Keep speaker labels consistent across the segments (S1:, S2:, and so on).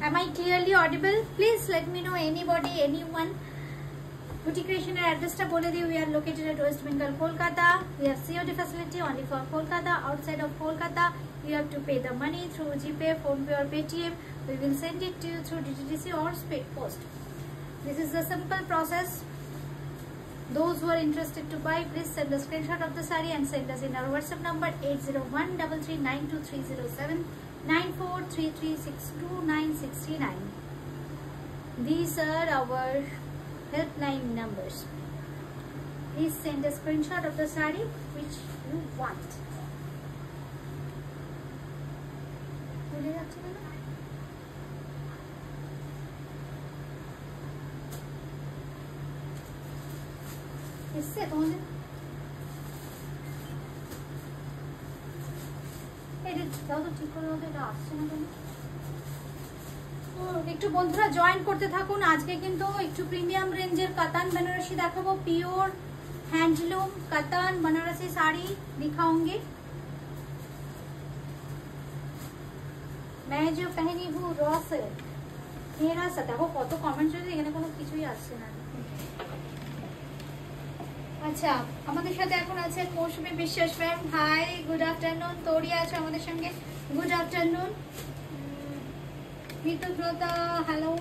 S1: Am I clearly audible? Please let me know, anybody, anyone. Boutique Creation address ta bole di. We are located at West Bengal, Kolkata. We have COD facility only for Kolkata. Outside of Kolkata, you have to pay the money through GPay, PhonePe or Paytm. We will send it to you through DTDC or Speed Post. This is the simple process. Those who are interested to buy, please send a screenshot of the saree and send us in our WhatsApp number 80133923079 9433622969. These are our helpline numbers. Please send a screenshot of the saree which you want. একটু বন্ধুরা join করতে থাকুন। আজকে কিন্তু একটু premium রেঞ্জের কাতান বেনারসি দেখাবো, পিওর हैंडलूम कतान बनारसी साड़ी दिखाऊंगी। मैं जो पहनी हूँ रॉ सिल्क मेरा सा। देखो কত কমেন্ট চলছে, এখানে কোনো কিছুই আসছে না। আচ্ছা, আমাদের সাথে এখন আছে Moushumi Biswas ma'am, hi good afternoon. Toriya আছে আমাদের সঙ্গে, গুড আফটারনুন। মিতুব্রতা হ্যালো।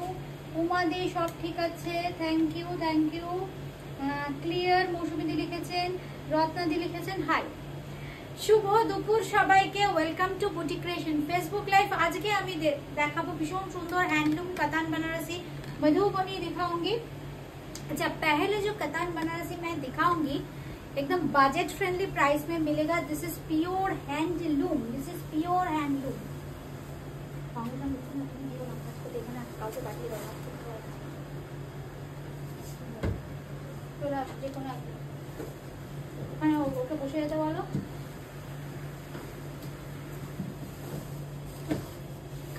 S1: উমাদি সব ঠিক আছে, thank you thank you. Clear মৌসুমীদি লিখেছেন, রত্নাদি লিখেছেন হাই। শুভ দুপুর সবাইকে, welcome to boutique creation Facebook live. আজকে আমি দেখাবো ভীষণ সুন্দর हैंडलूम कतान बनारसी मधुबनी दिखाऊंगी। अच्छा, पहले जो कतान बनारसी मैं दिखाऊंगी एकदम बजट फ्रेंडली प्राइस में मिलेगा। This is pure handloom, this is pure handloom. देखना ওকে বসে যেতে বলো।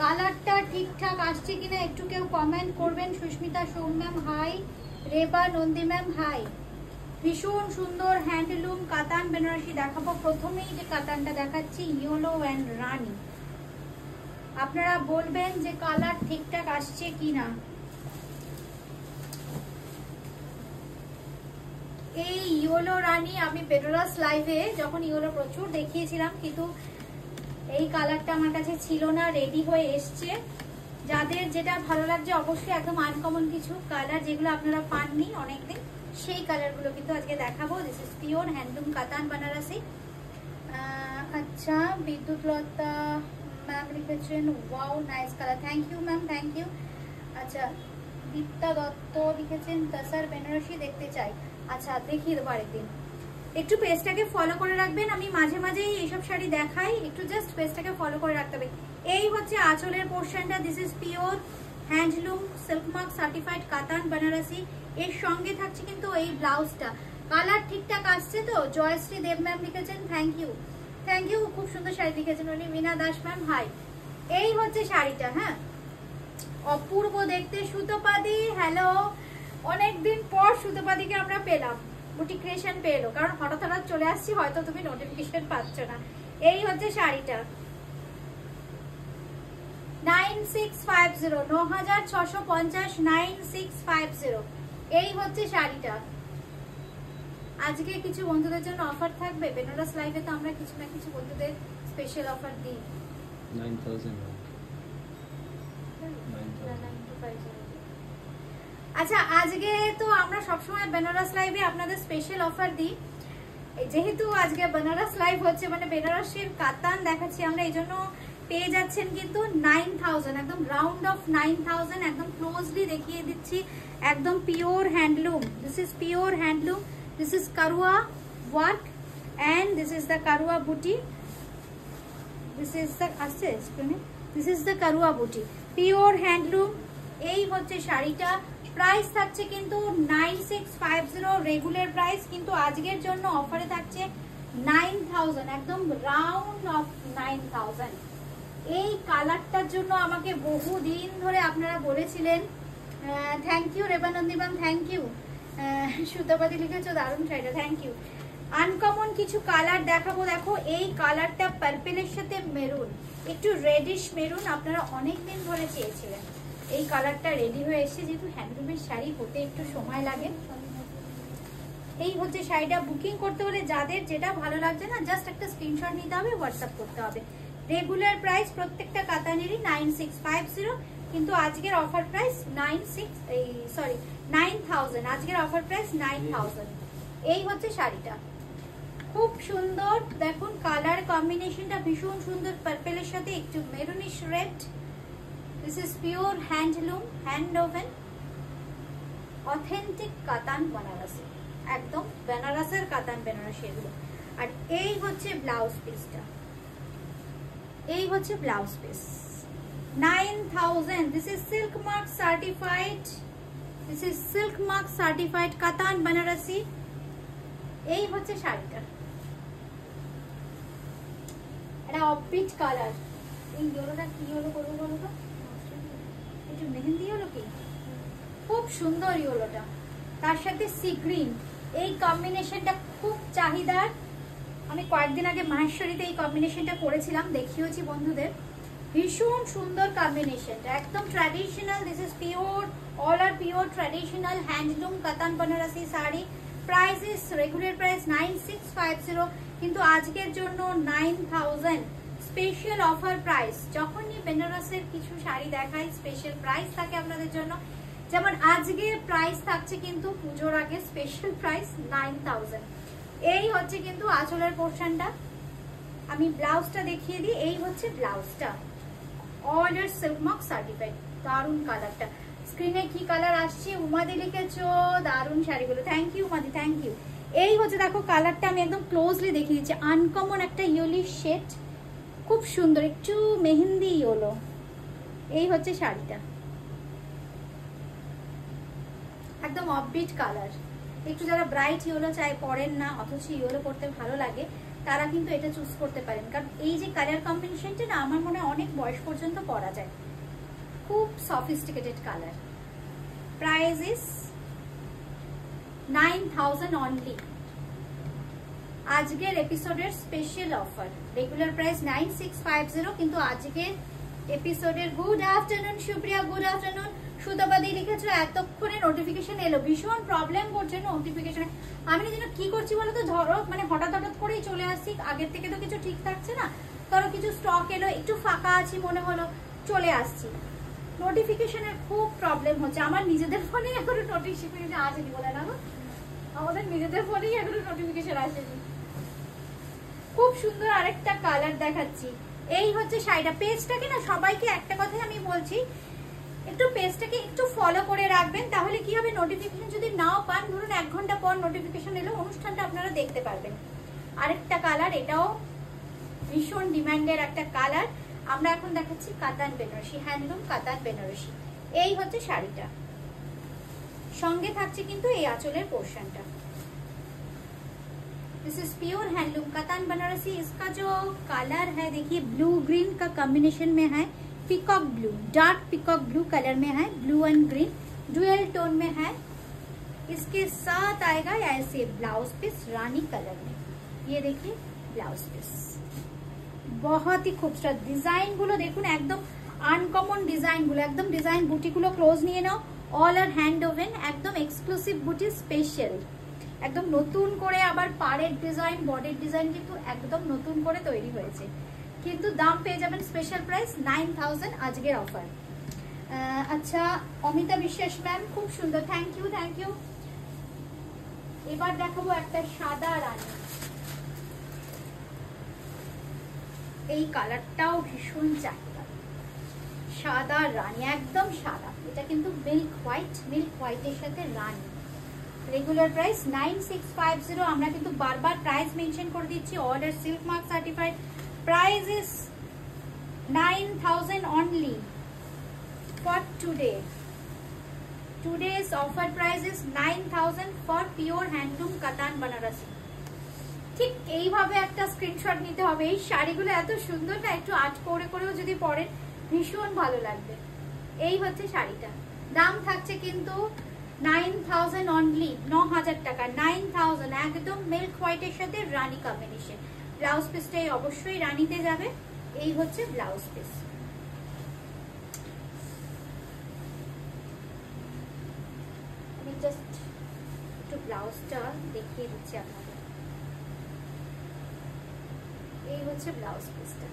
S1: কালারটা ঠিকঠাক আসছে কিনা একটু কেউ কমেন্ট করবেন। Susmita Som ma'am hi, Reba Nandi ma'am hi. ভীষণ সুন্দর হ্যান্ডলুম কাতান বেনারসি দেখাবো। প্রথমেই যে কাতানটা দেখাচ্ছি ইয়েলো অ্যান্ড রানী, আপনারা বলবেন যে কালার ঠিকঠাক আসছে কিনা। এই ইয়েলো রানী আমি বেনারস লাইভে যখন ইয়েলো প্রচুর দেখিয়েছিলাম, কিন্তু এই কালারটা আমার কাছে ছিল না, রেডি হয়ে এসছে। যাদের যেটা ভালো লাগছে অবশ্যই একদম আনকমন কিছু কালার যেগুলো আপনারা পাননি অনেকদিন, সেই কালারগুলো কিন্তু আজকে দেখাবো। দিস ইজ পিওর হ্যান্ডলুম কাতান বানারসি। আচ্ছা, বিদ্যুৎ লতা ম্যাম লিখেছেন wow nice colour, thank you ma'am, thank you. আচ্ছা, দীপ্তা দত্ত লিখেছেন তাসার বেনারসি দেখতে চাই। আচ্ছা, দেখিয়ে দেবো আরেকদিন। একটু পেজটাকে ফলো করে রাখবেন, আমি মাঝে মাঝেই এইসব শাড়ি দেখাই, একটু জাস্ট পেজটাকে ফলো করে রাখতে হবে। এই হচ্ছে আঁচলের পোর্শনটা, this is pure handloom silk mark certified কাতান বেনারসি। এর সঙ্গে থাকছে কিন্তু এই ব্লাউজটা। কালার ঠিকঠাক আসছে তো? জয়শ্রী দেব ম্যাম লিখেছেন থ্যাংক ইউ থ্যাংক ইউ, খুব সুন্দর শাড়ি লিখেছেন উনি। Mina Das ma'am hi. এই হচ্ছে শাড়িটা, হ্যাঁ অপূর্ব দেখতে। সুতোপাদি হ্যালো, অনেকদিন পর সুতোপাদিকে আমরা পেলাম, বুটিক ক্রিয়েশন পেলো, কারণ হঠাৎ হঠাৎ চলে আসছি, হয়তো তুমি নোটিফিকেশন পাচ্ছ না। এই হচ্ছে শাড়িটা 9650 9650 9650। এই হচ্ছে শাড়িটা। আজকে কিছু বন্ধুদের জন্য অফার থাকবে বেনারস লাইভে, তো আমরা কিছু না কিছু বন্ধুদের স্পেশাল অফার দিই। 9000 আচ্ছা, আজকে তো আমরা সবসময় বেনারস লাইভে আপনাদের স্পেশাল অফার দিই। যেহেতু আজকে বেনারস লাইভ হচ্ছে, মানে বেনারসের কাতান দেখাচ্ছি আমরা, এই জন্য পেয়ে যাচ্ছেন কিন্তু 9000, একদম রাউন্ড অফ 9000। একদম ক্লোজলি দেখিয়ে দিচ্ছি, একদম pure handloom. This is pure handloom, this is kadhua work and this is the kadhua buti. This is the আসছে স্ক্রিনে, দিস ইজ দ্য কারুয়া বুটি, পিওর হ্যান্ডলুম। এই হচ্ছে শাড়িটা। প্রাইস থাকছে কিন্তু 9650 রেগুলার প্রাইস, কিন্তু আজকের জন্য অফারে থাকছে 9000, একদম রাউন্ড অফ 9000। এই কালারটার জন্য আমাকে বহুদিন ধরে আপনারা বলেছিলেন। Thank you Rebanandi ma'am, thank you. সুতাপাতি লিখেছো দারুণ শাড়িটা, থ্যাংক ইউ। আনকমন কিছু কালার দেখাবো। দেখো এই কালারটা পার্পেলের সাথে মেরুন, একটু রেডিশ মেরুন, আপনারা অনেকদিন ধরে চেয়েছিলেন। এই কালারটা রেডি হয়ে এসেছে, যেহেতু হ্যান্ডলুমের শাড়ি হতে একটু সময় লাগে। এই হচ্ছে শাড়িটা। বুকিং করতে হলে যাদের যেটা ভালো লাগছে না, জাস্ট একটা স্ক্রিনশট নিতে হবে, হোয়াটসঅ্যাপ করতে হবে। রেগুলার প্রাইস প্রত্যেকটা কাতানেরই 9650, কিন্তু আজকের অফার প্রাইস 9000। আজকের অফার প্রাইস 9000। এই হচ্ছে শাড়িটা, খুব সুন্দর। দেখুন কালার কম্বিনেশনটা ভীষণ সুন্দর, পার্পেলের সাথে একটু maroonish red. This is pure handloom, hand woven, authentic কাতান বেনারসি, একদম বেনারসের কাতান বেনারসি এগুলো। আর এই হচ্ছে ব্লাউজ পিসটা, এই হচ্ছে blouse piece 9000। This is silk mark certified, this is silk mark certified কাতান বেনারসি। এই হচ্ছে শাড়িটা, এটা অফবিট কালার। এই ইয়েলোটা কি হলো করবো বলো তো, একটু মেহেন্দি হলো কি, খুব সুন্দর ইয়েলোটা, তার সাথে সি গ্রিন। এই কম্বিনেশনটা খুব চাহিদার। আমি কয়েকদিন আগে মাহেশ্বরীতে এই কম্বিনেশনটা করেছিলাম, দেখিয়েছি বন্ধুদের। ভীষণ সুন্দর কম্বিনেশনটা, একদম traditional. This is pure, all are pure traditional handloom katan Banarasi sari. Price is regular price 9650, কিন্তু আজকের জন্য 9000 স্পেশাল অফার প্রাইস। যখনই বেনারসের কিছু শাড়ি দেখাই স্পেশাল প্রাইস থাকে আপনাদের জন্য, যেমন আজকে প্রাইস থাকছে কিন্তু পুজোর আগে স্পেশাল প্রাইস 9000। এই হচ্ছে কিন্তু আঁচলের পোর্শনটা। আমি ব্লাউজটা দেখিয়ে দিই। এই হচ্ছে ব্লাউজটা, অর্ডার সিল্ক মার্ক সার্টিফাইড। দারুন কালারটা, স্ক্রিনে কি কালার আসছে, উমাদি লিখেছো, দারুন শাড়িগুলো। থ্যাংক ইউ উমাদি, থ্যাংক ইউ। এই হচ্ছে দেখো কালারটা, আমি একদম ক্লোজলি দেখিয়ে দিচ্ছি। আনকমন একটা ইয়েলো শেড, খুব সুন্দর, একটু মেহেন্দি ইয়েলো। এই হচ্ছে শাড়িটা, একদম অফবিট কালার। একটু যারা ব্রাইট ইয়েলো চাই, পরেন না অথচ ইয়েলো পরতে ভালো লাগে, তারা কিন্তু এটা চুজ করতে পারেন। কারণ এই যে কালার কম্বিনেশনটা না, আমার মনে হয় অনেক বয়স পর্যন্ত পরা যায়। খুব sophisticated colour. Price is 9000 only. আজকের এপিসোডের স্পেশাল অফার, রেগুলার প্রাইস 9650, কিন্তু আজকের এপিসোডের। Good afternoon Supriya, good afternoon. সুতাবাদি লিখেছো, এতক্ষণে নোটিফিকেশন এলো। ভীষণ প্রবলেম করছে নোটিফিকেশনে। আমি যেন কি করছি বলো তো, ধরো মানে হঠাৎ করেই চলে আসছি, আগের থেকে তো কিছু ঠিক থাকছে না। ধরো কিছু স্টক এলো, একটু ফাঁকা আছি মনে হলো, চলে আসছি। নোটিফিকেশনের খুব প্রবলেম হচ্ছে। আমার নিজেদের ফোনেই এখনো নোটিফিকেশন আসেনি, বলে না আমাদের নিজেদের ফোনেই এখনো নোটিফিকেশন আসেনি। খুব সুন্দর আরেকটা কালার দেখাচ্ছি। এই হচ্ছে শাড়িটা। পেজটাকে না, সবাইকে একটা কথাই আমি বলছি, একটু পেজটাকে একটু ফলো করে রাখবেন, তাহলে কি হবে, নোটিফিকেশন যদি নাও পান, ধরুন 1 ঘন্টা পর নোটিফিকেশন এলো, অনুষ্ঠানটা আপনারা দেখতে পারবেন। আরেকটা কালার, এটাও ভীষণ ডিমান্ডের একটা কালার। আমরা এখন দেখাচ্ছি কাতান বেনারসি, হ্যান্ডলুম কাতান বেনারসি। এই হচ্ছে শাড়িটা, সঙ্গে থাকছে কিন্তু এই আঁচলের পোর্শনটা। This is pure handloom katan Banarasi. इसका जो कलर है देखिए, ब्लू ग्रीन का कॉम्बिनेशन में है, peacock blue, dark peacock blue colour में है, blue and green dual tone में है। इसके साथ आएगा ऐसे ब्लाउज पीस रानी कलर में। ये देखिए ब्लाउज पीस, बहुत ही खूबसूरत। डिजाइन गुलो देखुन, एकदम আনকমন ডিজাইন গুলো, একদম ডিজাইন বুটি গুলো ক্লোজ নিয়ে নাও। অল আর হ্যান্ড ওভেন, একদম এক্সক্লুসিভ বুটি, স্পেশাল, একদম নতুন করে। আবার পাড়ের ডিজাইন, বডির ডিজাইন কিন্তু একদম নতুন করে তৈরি হয়েছে, কিন্তু দাম পেয়ে যাবেন স্পেশাল প্রাইস 9000 আজকের অফার। আচ্ছা অমিতা বিশ্বাস ম্যাম, খুব সুন্দর, থ্যাংক ইউ, থ্যাংক ইউ। এবার দেখাবো একটা সাদা রানী। এই কালারটাও ভীষণ চাহিদা, সাদা রানী, একদম সাদা। এটা কিন্তু মিল্ক হোয়াইট, মিল্ক হোয়াইটের সাথে রানী। Regular price 9650। আমরা কিন্তু বারবার প্রাইস মেনশন করে দিচ্ছি। Order silk mark certified. Price is 9000 only for today. Today's offer price is 9000 for pure handloom katan Banarasi. ঠিক এইভাবে একটা স্ক্রিনশট নিতে হবে। এই শাড়িগুলো এত সুন্দর না, একটু আর্ট করে করেও যদি পরেন ভীষণ ভালো লাগবে। এই হচ্ছে শাড়িটা, দাম থাকছে কিন্তু 9000 অনলি, 9000 টাকা, 9000 একদম মিল্ক হোয়াইটের সাথে রানী কম্বিনেশন। ব্লাউজ পিসটাই অবশ্যই রানীতে যাবে। এই হচ্ছে ব্লাউজ পিস। আমি জাস্ট একটু ব্লাউজটা দেখিয়ে দিচ্ছি আপনাদের। এই হচ্ছে ব্লাউজ পিসটা,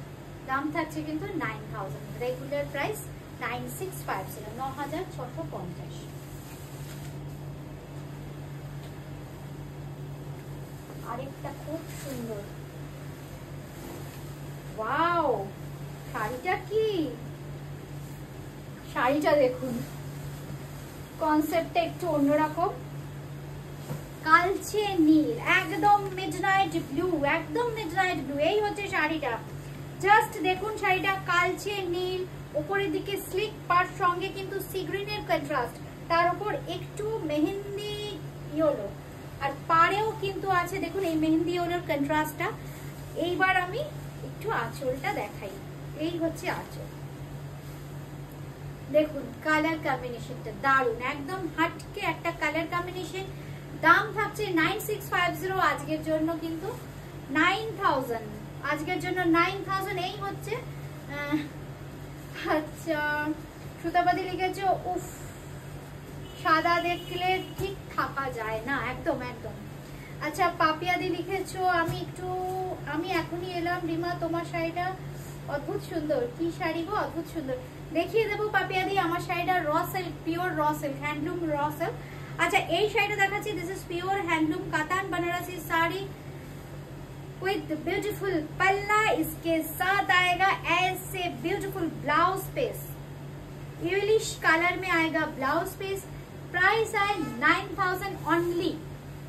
S1: দাম থাকছে কিন্তু 9000, রেগুলার প্রাইস 9650, 9650। আরেকটা খুব সুন্দর, ওয়াও শাড়িটা কি, শাড়িটা দেখুন, কনসেপ্টটা একটু অন্যরকম, কালচে নীল, একদম মিডনাইট ব্লু, একদম মিডনাইট ব্লু। এই হচ্ছে শাড়িটা, জাস্ট দেখুন শাড়িটা কালচে নীল, উপরের দিকে স্লিক পার, সঙ্গে কিন্তু সি গ্রিনের কন্ট্রাস্ট, তার উপর একটু মেহেন্দি ইয়েলো, আর পাড়েও কিন্তু আছে দেখুন এই মেহেন্দি ইয়েলোর কন্ট্রাস্টটা। এইবার আমি একটু আঁচলটা দেখাই। এই হচ্ছে আঁচল, দেখুন কালার কম্বিনেশনটা দারুন, একদম হাটকে একটা কালার কম্বিনেশন। দাম থাকছে 9650, আজকের জন্য কিন্তু 9000, আজকের জন্য 9000। এই হচ্ছে আচ্ছা, সুতাপাতি লিখেছো, উফ সাদা দেখলে ঠিক থাকা যায় না, একদম একদম। আচ্ছা পাপিয়াদি লিখেছো, আমি এখনই এলাম রিমা, তোমার শাড়িটা অদ্ভুত সুন্দর। কি শাড়ি গো, অদ্ভুত সুন্দর, দেখিয়ে দেবো পাপিয়াদি। আমার শাড়িটা raw silk, pure raw silk, handloom raw silk. अच्छा এই শাড়িটা দেখাচ্ছি, দিস ইজ পিওর হ্যান্ডলুম কাতান बनारसी साड़ी विद ब्यूटीफुल पल्ला, इसके साथ आएगा ऐसे ब्यूटीफुल ब्लाउज पीस, येलिश कलर में आएगा ब्लाउज पीस। प्राइस है 9000 only,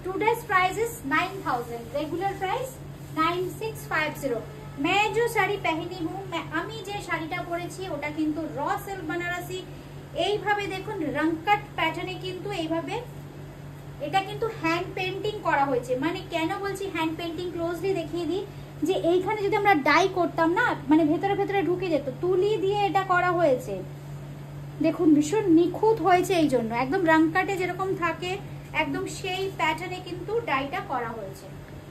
S1: today's price is 9000, regular price 9650। मैं जो साड़ी पहनी हूँ, আমি যে শাড়িটা পরেছি ওটা কিন্তু র সিল্ক बनारसी। এইভাবে দেখুন রংকাট প্যাটার্নে কিন্তু এইভাবে এটা কিন্তু হ্যান্ড পেইন্টিং করা হয়েছে। মানে কেন বলছি হ্যান্ড পেইন্টিং, ক্লোজলি দেখিয়ে দিই, যে এইখানে যদি আমরা ডাই করতাম না, মানে ভেতরে ভেতরে ঢুকে যেত, তুলি দিয়ে এটা করা হয়েছে। দেখুন ভীষণ নিখুঁত হয়েছে, এই জন্য একদম রংকাটে যেরকম থাকে একদম সেই প্যাটার্নে কিন্তু ডাইটা করা হয়েছে,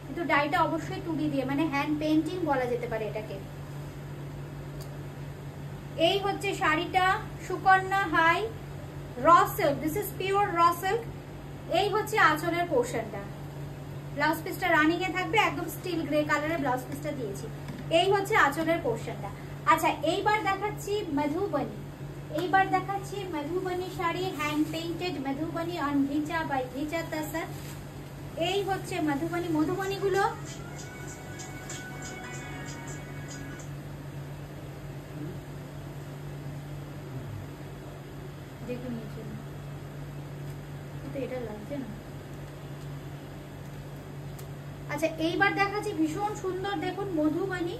S1: কিন্তু ডাইটা অবশ্যই তুলি দিয়ে, মানে হ্যান্ড পেইন্টিং বলা যেতে পারে এটাকে। এই হচ্ছে শাড়িটা, Sukanya hi, raw silk, this is pure raw silk. এই হচ্ছে আঁচলের পোর্শনটা, ব্লাউজ পিসটা রানিং এ থাকবে, একদম স্টিল গ্রে কালারের ব্লাউজ পিসটা দিয়েছি। এই হচ্ছে আঁচলের পোর্শনটা। আচ্ছা এইবার দেখাচ্ছি মধুবনী, এইবার দেখাচ্ছি Madhubani sari, hand painted Madhubani on ghicha by ghicha tussar. এই হচ্ছে মধুবনী, মধুবনী গুলো দেখুন, এটা লাগছে না। আচ্ছা এইবার দেখাচ্ছি ভীষণ সুন্দর, দেখুন মধুবনী,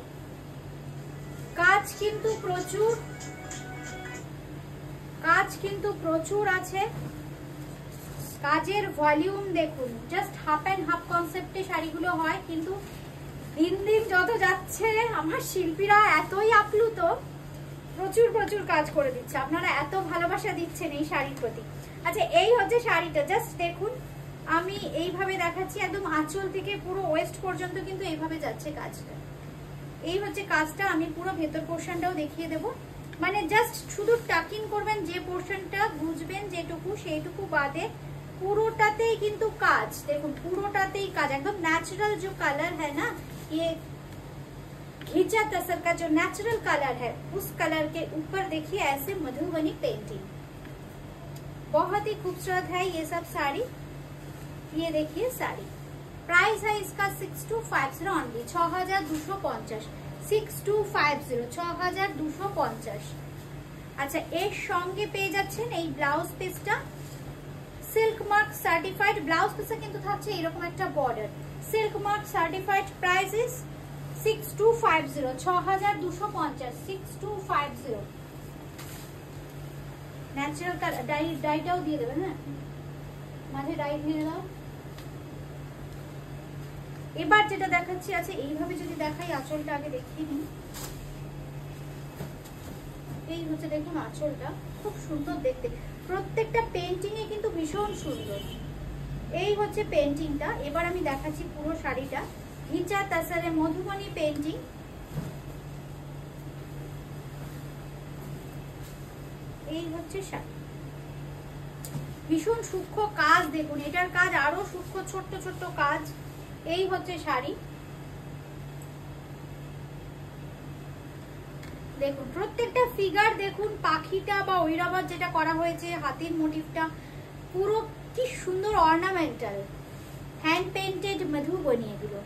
S1: কাজ কিন্তু প্রচুর, কাজ কিন্তু প্রচুর আছে, কাজের ভলিউম দেখুন, জাস্ট হাফ অ্যান্ড হাফ কনসেপ্টে শাড়িগুলো হয়, কিন্তু দিন দিন যত যাচ্ছে আমার শিল্পীরা এতই আপ্লুত, প্রচুর প্রচুর কাজ করে দিচ্ছে, আপনারা এত ভালোবাসা দিচ্ছেন এই শাড়ির প্রতি। আচ্ছা এই হচ্ছে শাড়িটা, জাস্ট দেখুন আমি এইভাবে দেখাচ্ছি, একদম আঁচল থেকে পুরো ওয়েস্ট পর্যন্ত কিন্তু এইভাবে যাচ্ছে কাজটা। এই হচ্ছে কাজটা, আমি পুরো ভেতর পোর্শনটাও দেখিয়ে দেব, মানে জাস্ট শুধু টাকিং করবেন, যে পোর্শনটা বুঝবেন যেটুকু সেইটুকু বাদে পুরোটাতেই কিন্তু কাজ, দেখুন পুরোটাতেই কাজ, একদম ন্যাচারাল जो कलर है ना, ये घिचा तसर का जो नेचुरल कलर है, उस कलर के ऊपर देखिए ऐसे मधुबनी पेंटिंग, बहुत ही खूबसूरत है ये सब साड़ी। ये देखिए साड़ी, प्राइस है इसका 6250 ओनली, 6250, 6250, 6250। আচ্ছা এর সঙ্গে পেয়ে যাচ্ছেন এই ব্লাউজ পিসটা, সিল্ক মার্ক সার্টিফাইড ব্লাউজ পিসে কিন্তু থাকছে এরকম একটা border, silk mark certified. Price is 6250, 6250, 6250। Natural colour, ডাইটাও দিয়ে দেবেন, হ্যাঁ মাঝে ডাই দিয়ে দাও। এবার যেটা দেখাচ্ছি, আছে এইভাবে যদি দেখাই, আঁচলটা আগে দেখিয়ে নিই। এই হচ্ছে দেখুন আঁচলটা, খুব সুন্দর দেখতে, প্রত্যেকটা পেন্টিং এ কিন্তু ভীষণ সুন্দর। এই হচ্ছে পেন্টিংটা। এবার আমি দেখাচ্ছি পুরো শাড়িটা, ঘিচা তাসারে মধুবনী পেন্টিং। এই হচ্ছে শাড়ি, ভীষণ সূক্ষ্ম কাজ, দেখুন এটার কাজ আরো সূক্ষ্ম, ছোট্ট ছোট্ট কাজ। এই হচ্ছে শাড়ি, দেখুন প্রত্যেকটা ফিগার দেখুন, পাখিটা বা ঐরাবত যেটা করা হয়েছে, হাতির মোটিভটা পুরো কি সুন্দর অর্নামেন্টাল, হ্যান্ড পেইন্টেড মধুবনী এগুলো।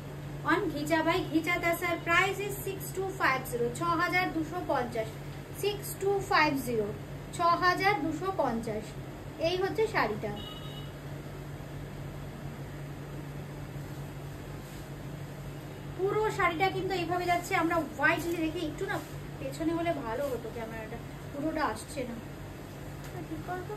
S1: On ghicha by ghicha tussar price is 6250, 6250, 6250, 6250। এই হচ্ছে শাড়িটা। পুরো শাড়িটা কিন্তু এইভাবে যাচ্ছে। আমরা হোয়াইটলি দেখে একটু না পেছনে হলে ভালো হতো, ক্যামেরাটা পুরোটা আসছে না, কি করবো।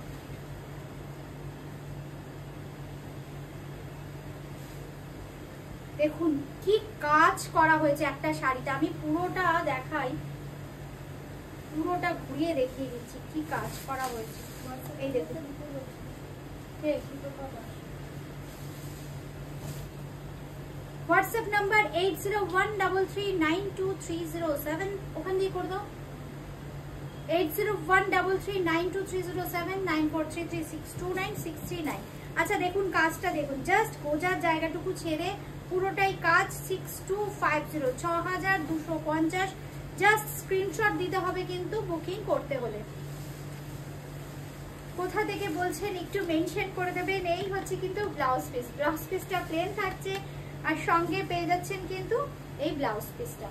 S1: দেখুন কি কাজ করা হয়েছে একটা শাড়িতে, আমি পুরোটা দেখাই, পুরোটা ঘুরিয়ে দেখিয়ে দিচ্ছি কি কাজ করা হয়েছে। এই দেখুন, হোয়াটসঅ্যাপ নাম্বার 8013392307, ওখান দিয়ে করে দাও। 8013392307, 9433629639। আচ্ছা দেখুন কাজটা দেখুন, জাস্ট গোজার জায়গাটুকু ছেড়ে পুরোটাই কাজ। 6250, 6250। জাস্ট স্ক্রিনশট দিতে হবে কিন্তু বুকিং করতে হলে। কোথা থেকে বলছেন একটু মেনশন করে দেবেন। এই হচ্ছে কিন্তু ব্লাউজ পিস, ব্লাউজ পিসটা প্লেন থাকছে আর সঙ্গে পেয়ে যাচ্ছেন কিন্তু এই ব্লাউজ পিসটা।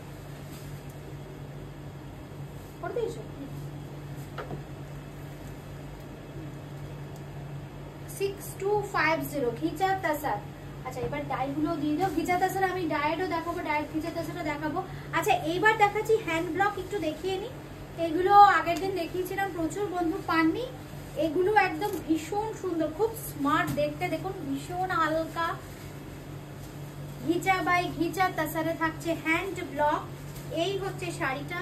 S1: 6250 ঘিচা তাসার। আচ্ছা এবার ডাইগুলো দিয়ে দাও। ঘিচা তাসার আমি ডায়েটও দেখাবো, ডায়েট ঘিচা তাসারও দেখাবো। আচ্ছা এইবার দেখাচ্ছি হ্যান্ড ব্লক, একটু দেখিয়ে নি। এগুলো আগের দিন দেখিয়েছিলাম, প্রচুর বন্ধু পাননি। এগুলো একদম ভীষণ সুন্দর, খুব স্মার্ট দেখতে, দেখুন ভীষণ হালকা। ঘিচা বাই ঘিচা তাসারে থাকছে হ্যান্ড ব্লক। এই হচ্ছে শাড়িটা।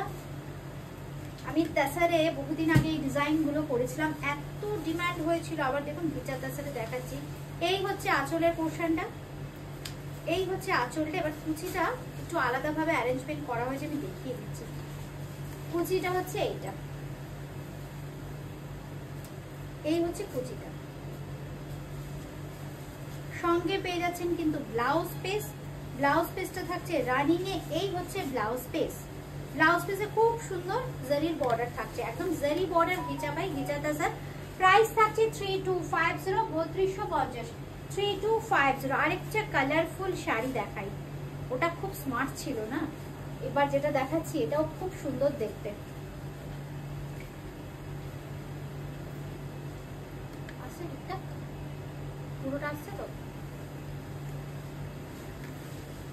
S1: আমি তাসারে বহুদিন আগে এই ডিজাইন গুলো করেছিলাম, এত ডিমান্ড হয়েছিল। আবার দেখুন ঘিচা তাসারে দেখাচ্ছি। এই হচ্ছে আঁচলের পোর্শনটা, এই হচ্ছে আঁচলটা। এবার কুচিটা একটু আলাদা ভাবে অ্যারেঞ্জমেন্ট করা হয়েছে, আমি দেখিয়ে দিচ্ছি। কুচিটা হচ্ছে এইটা, এই হচ্ছে কুচিটা। সঙ্গে পেয়ে যাচ্ছেন কিন্তু ব্লাউজ পিস, ব্লাউজ পিসটা থাকছে রানিং এ। এই হচ্ছে ব্লাউজ পিস, ব্লাউজ পিসে খুব সুন্দর জারির বর্ডার থাকছে, একদম জারি border. Ghicha by ghicha tussar price থাকছে 3250, 3250, 3250। আরেকটা কালারফুল শাড়ি দেখাই, ওটা খুব স্মার্ট ছিল না, এবার যেটা দেখাচ্ছি এটাও খুব সুন্দর দেখতে। আসছে ঠিকঠাক, পুরোটা আসছে তো,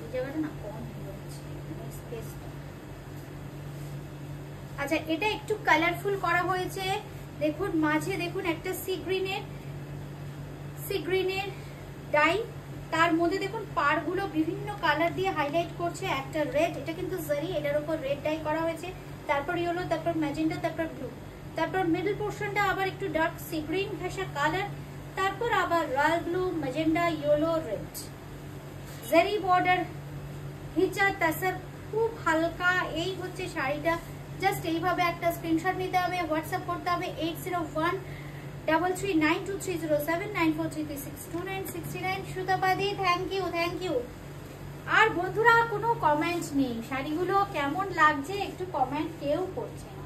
S1: এই জায়গাটা না কম হচ্ছে স্পেসটা। আচ্ছা এটা একটু কালারফুল করা হয়েছে, দেখুন মাঝে দেখুন একটা সি গ্রিনের ডাই, তার মধ্যে দেখুন পাড়গুলো বিভিন্ন কালার দিয়ে হাইলাইট করছে। একটা রেড, এটা কিন্তু জারি, এটার উপর রেড ডাই করা হয়েছে, তারপর ইয়েলো, তারপর ম্যাজেন্টা, তারপর ব্লু, তারপর মিডল পোর্শনটা আবার একটু ডার্ক সি গ্রিন ঘেঁষা কালার, তারপর আবার royal blue, magenta, yellow, red, জারি বর্ডার। ঘিচা তাসার খুব হালকা। এই হচ্ছে শাড়িটা। জাস্ট এইভাবে একটা স্ক্রিনশট নিতে হবে, হোয়াটসঅ্যাপ করতে হবে 8013392307, 9433629639। সুতাপাদি থ্যাংক ইউ, থ্যাংক ইউ। আর বন্ধুরা কোনো কমেন্ট নেই, শাড়িগুলো কেমন লাগছে একটু কমেন্ট কেউ করছে না।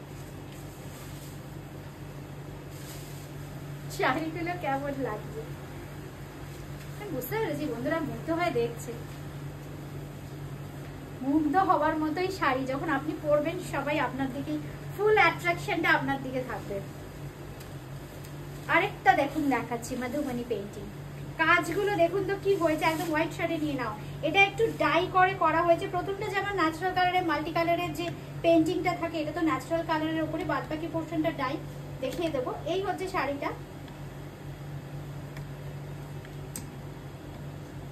S1: শাড়িগুলো কেমন লাগছে বুঝতে পেরেছি, বন্ধুরা মুগ্ধ হয়ে দেখছে। মুগ্ধ হবার মতোই শাড়ি, যখন আপনি পরবেন সবাই আপনার দিকে, ফুল অ্যাট্রাকশনটা আপনার দিকে থাকবে। আরেকটা দেখুন দেখাচ্ছি, মধুবনী পেইন্টিং। কাজগুলো দেখুন তো কি হয়েছে, একদম হোয়াইট শাড়ি নিয়ে নাও। এটা একটু ডাই করে করা হয়েছে। প্রথমটা যেমন ন্যাচারাল কালারের, মাল্টি কালারের যে পেইন্টিংটা থাকে, এটা তো ন্যাচারাল কালারের উপরে, বাদ বাকি পোর্শনটা ডাই। দেখিয়ে দেবো। এই হচ্ছে শাড়িটা,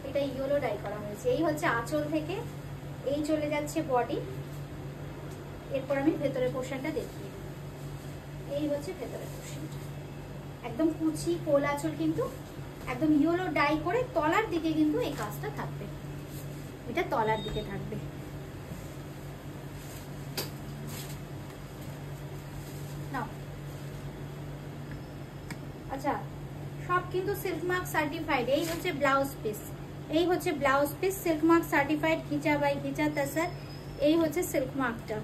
S1: এটা ইয়েলো ডাই করা হয়েছে। এই হচ্ছে আঁচল থেকে এই চলে যাচ্ছে বডি। এরপর আমি ভেতরের পোর্শনটা দেখিয়ে দিই। এই হচ্ছে ভেতরের পোর্শনটা, একদম কুচি কোল আঁচল, কিন্তু একদম ইয়েলো ডাই করে তলার দিকে কিন্তু এই কাজটা থাকবে, এটা তলার দিকে থাকবে। নাও আচ্ছা, সব কিন্তু সিল্ক মার্ক সার্টিফাইড। এই হচ্ছে ব্লাউজ পিস, এই হচ্ছে blouse piece silk mark certified, ghicha by ghicha tussar. এই হচ্ছে সিল্ক মার্কটা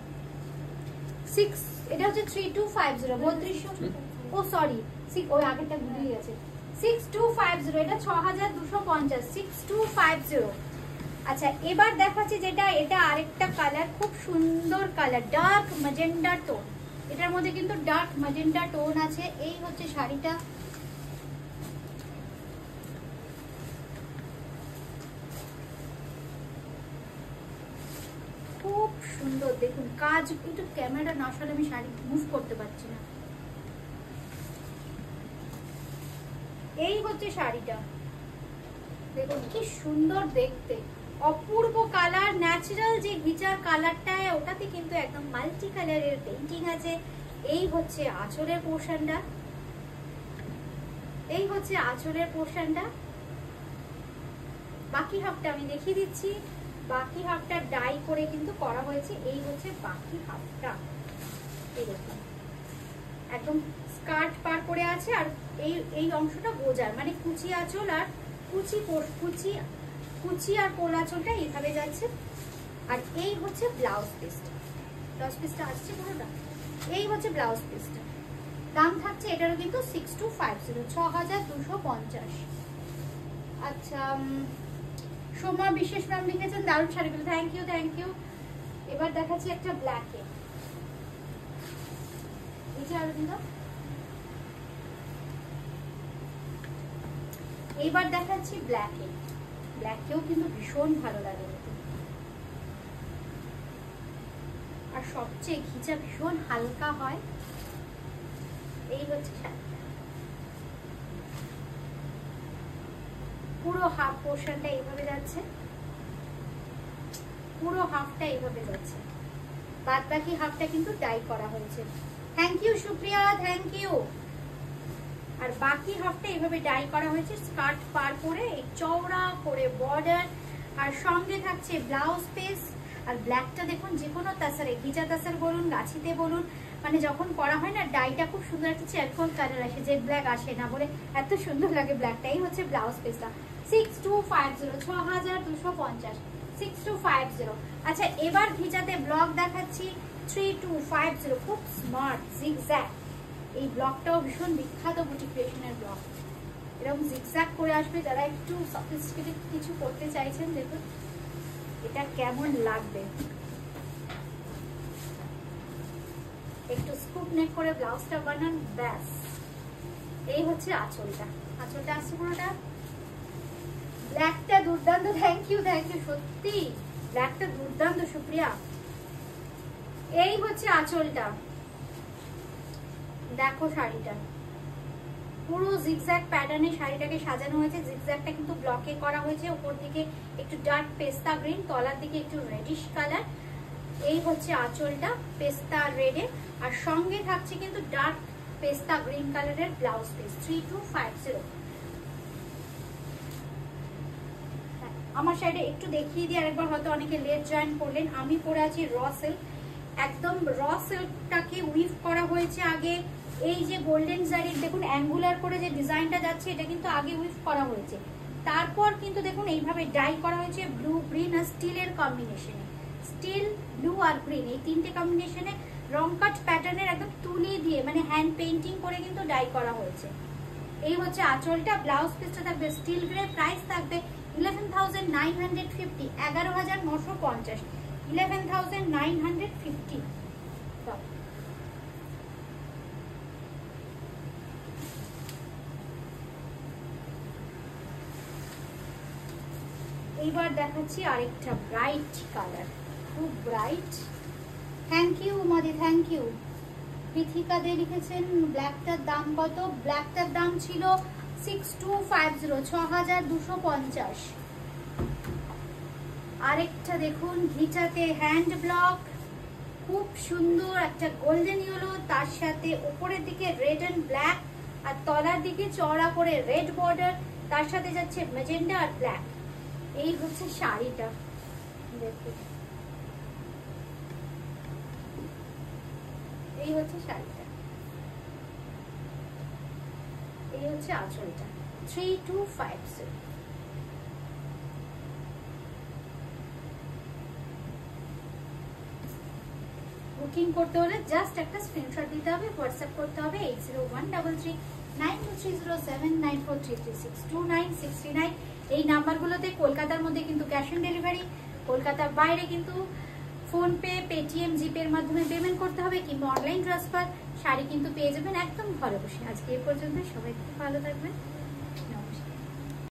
S1: 6, এটা হচ্ছে 3250 3200, ও সরি ওই আগেরটা ভুলে গেছে, 6250, এটা 6250, 6250। আচ্ছা এবার দেখাচ্ছি যেটা, এটা আরেকটা কালার, খুব সুন্দর কালার, ডার্ক ম্যাজেন্ডা টোন, এটার মধ্যে কিন্তু ডার্ক ম্যাজেন্ডা টোন আছে। এই হচ্ছে শাড়িটা, খুব সুন্দর, দেখুন কাজ, একটু ক্যামেরা না আসলে আমি শাড়ি মুভ করতে পারছি না। এই হচ্ছে শাড়িটা, দেখুন কি সুন্দর দেখতে, অপূর্ব কালার, ন্যাচারাল যে ঘিচার কালারটা ওটাতে কিন্তু একদম মাল্টি কালারের পেইন্টিং আছে। এই হচ্ছে আঁচলের পোর্শনটা, এই হচ্ছে আঁচলের পোর্শনটা। বাকি হাফটা আমি দেখিয়ে দিচ্ছি, বাকি হাফটা ডাই করে কিন্তু করা হয়েছে। এই হচ্ছে বাকি হাফটা, এই দেখুন একদম স্কার্ট পার করে আছে, আর এই অংশটা বোঝার মানে কুচি আঁচল আর কুচি আর কোল আঁচলটা এইভাবে যাচ্ছে। আর এই হচ্ছে ব্লাউজ পিসটা, ব্লাউজ পিসটা আসছে পুরোটা, এই হচ্ছে ব্লাউজ পিসটা। দাম থাকছে এটারও কিন্তু 6250, 6250। আচ্ছা সোমা বিশেষ নাম লিখেছেন, দারুণ শাড়িগুলো, থ্যাংক ইউ থ্যাংক ইউ। এবার দেখাচ্ছি একটা ব্ল্যাকে, এই যে আরো দিন, এইবার দেখাচ্ছি ব্ল্যাকে, ব্ল্যাকেও কিন্তু ভীষণ ভালো লাগে আর সবচেয়ে ঘিচা ভীষণ হালকা হয়। এই হচ্ছে পুরো হাফ পোর্শনটা এইভাবে যাচ্ছে, পুরো হাফটা এইভাবে যাচ্ছে, বাদ বাকি হাফটা কিন্তু ডাই করা হয়েছে। Thank you Supriya, thank you. আর বাকি হাফটা এইভাবে ডাই করা হয়েছে, স্কার্ট পার করে চওড়া করে বর্ডার, আর সঙ্গে থাকছে ব্লাউজ পিস। আর ব্ল্যাকটা দেখুন, যে কোনো তাসারে, ঘিচা তাসার বলুন, গাছিতে বলুন, মানে যখন করা হয় না ডাইটা খুব সুন্দর একটা চারকোল কালার আসে, যে ব্ল্যাক আসে না বলে এত সুন্দর লাগে ব্ল্যাকটা। এই হচ্ছে ব্লাউজ পিসটা, 6250, 6250, 6250। আচ্ছা এবার ঘিচাতে ব্লক দেখাচ্ছি 3250, খুব স্মার্ট জিগজ্যাগ। এই ব্লকটাও ভীষণ বিখ্যাত বুটিক ক্রিয়েশনের ব্লক, এরকম জিগজ্যাগ করে আসবে। যারা একটু সফিস্টিকেটেড কিছু করতে চাইছেন, দেখুন এটা কেমন লাগবে। একটু স্কুপ নেক করে ব্লাউজটা বানান, ব্যাস। এই হচ্ছে আঁচলটা, আঁচলটা আসছে পুরোটা। ব্ল্যাকটা দুর্দান্ত, থ্যাংক ইউ থ্যাংক ইউ, সত্যি ব্ল্যাকটা দুর্দান্ত সুপ্রিয়া। এই হচ্ছে আঁচলটা, দেখো শাড়িটা পুরো জিগজ্যাগ প্যাটার্নে শাড়িটাকে সাজানো হয়েছে। জিগজ্যাগটা কিন্তু ব্লকে করা হয়েছে, উপর দিকে একটু ডার্ক পেস্তা গ্রিন, তলার দিকে একটু রেডিশ কালার। এই হচ্ছে আঁচলটা পেস্তা রেডে, আর সঙ্গে থাকছে কিন্তু ডার্ক পেস্তা গ্রিন কালারের ব্লাউজ পিস, 3250। আমার শাড়িটা একটু দেখিয়ে দিই আরেকবার, হয়তো অনেকে লেট জয়েন করলেন। আমি পরে আছি র সিল্ক, একদম র সিল্কটাকে উইভ করা হয়েছে আগে। এই যে গোল্ডেন জারির দেখুন অ্যাঙ্গুলার করে যে ডিজাইনটা যাচ্ছে, এটা কিন্তু আগে উইভ করা হয়েছে, তারপর কিন্তু দেখুন এইভাবে ডাই করা হয়েছে ব্লু গ্রিন আর স্টিলের কম্বিনেশনে, স্টিল ব্লু আর গ্রিন এই তিনটে কম্বিনেশনে রং কাট প্যাটার্নের একদম তুলি দিয়ে মানে হ্যান্ড পেইন্টিং করে কিন্তু ডাই করা হয়েছে। এই হচ্ছে আঁচলটা, ব্লাউজ পিসটা থাকবে স্টিল গ্রে, প্রাইস থাকবে 11,950, 11,950, 11,950। এইবার দেখাচ্ছি আরেকটা ব্রাইট কালার, খুব ব্রাইট। থ্যাংক ইউ মাদি, থ্যাংক ইউ। পৃথিকা দে লিখেছেন ব্ল্যাকটার দাম কত? ব্ল্যাকটার দাম ছিল 6250, 6250। আরেকটা দেখুন ঘিচাতে হ্যান্ড ব্লক, খুব সুন্দর একটা গোল্ডেন ইয়েলো, তার সাথে উপরের দিকে রেড এন্ড ব্ল্যাক, আর তলার দিকে চওড়া করে রেড বর্ডার, তার সাথে যাচ্ছে ম্যাজেন্ডা আর ব্ল্যাক। এই হচ্ছে শাড়িটা, দেখুন এই হচ্ছে শাড়িটা, এই হচ্ছে আঁচলটা। 3250। বুকিং করতে হলে জাস্ট একটা স্ক্রিনশট দিতে হবে, হোয়াটসঅ্যাপ করতে হবে 80133923079433629639। এই নাম্বারগুলোতে। কলকাতার মধ্যে কিন্তু ক্যাশ অন ডেলিভারি, কলকাতার বাইরে কিন্তু ফোনপে, পেটিএম, জিপে এর মাধ্যমে পেমেন্ট করতে হবে, কিংবা অনলাইন ট্রান্সফার। শাড়ি কিন্তু পেয়ে যাবেন একদম ঘরে বসে। আজকে এই পর্যন্ত, সবাই খুব ভালো থাকবেন।